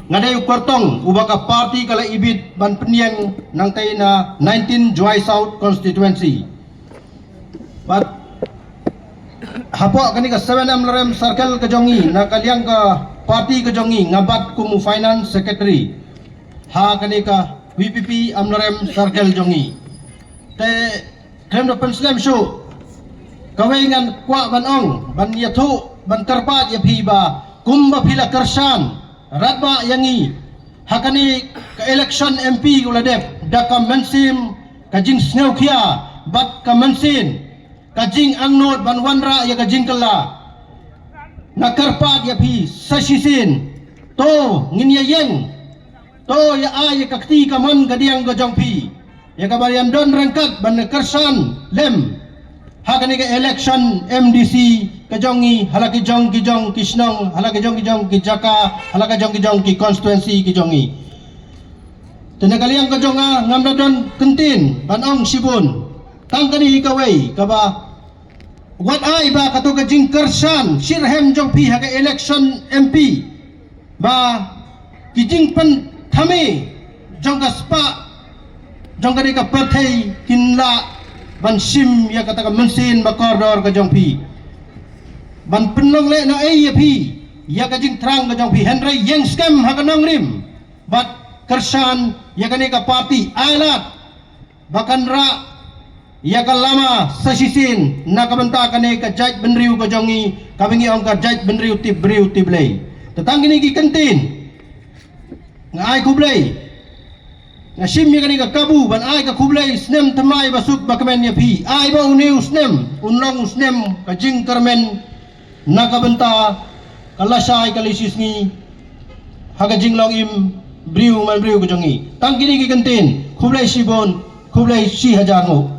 ngadai kortong ubaka parti kala ibit ban peniang nang tay na 19 Joy South constituency. But hapo kani ka 7M Larem circle ka jongi na kaliang ka parti ka jongi ngabat kumu finance secretary. Ha kani ka VPP Amlarem circle jongi. Te krem do penslam show kawengan kwa banong ban yathu ban karpat ya phiba kumba phila karsan radba yangi hakani ka election MP guladep da ka mensim ka jing sneukhia bat ka mensin ka jing angnot ban wanra ya ka jing kala na karpat ya phi sasisin to ngin ya yeng to ya ay ka kti ka man gadiang ga jong phi ya ka barian don rangkat ban karsan lem hakani ka election MDC kajongi halaki jong kijong kisnong halaki jong kijong kijaka halaka jong kijong ki constituency kijongi tenagaliang kajonga ngamdadon kentin banong sibun tangkani hikawai kaba wat ai ba kato kajing kersan sirhem jong pi haka election MP ba kijing pen thame jong ka spa jong kani ka partai kinla ban sim ya kata ka mensin ba koridor ka jong pi ban penong le na AAP ya kajing terang ka jong pi Henry yang scam hakanong rim bat kersan ya kani ka parti ailat bakan ra ya ka lama sasisin na kabanta kani ka jaj benriu ka jongi kabingi ong ka jaj benriu tiblay tetang gini ki kentin ngai kublay na sim ya kani ka kabu ban ai ka kublay snem tamai basuk bakamen ya pi ai ba uniu snem unong snem kajing karmen nakabenta kalasay kalisis ni hagajing long im briu man briu kajongi tang kini ki kantin kublay sibon kublay si hajar ngo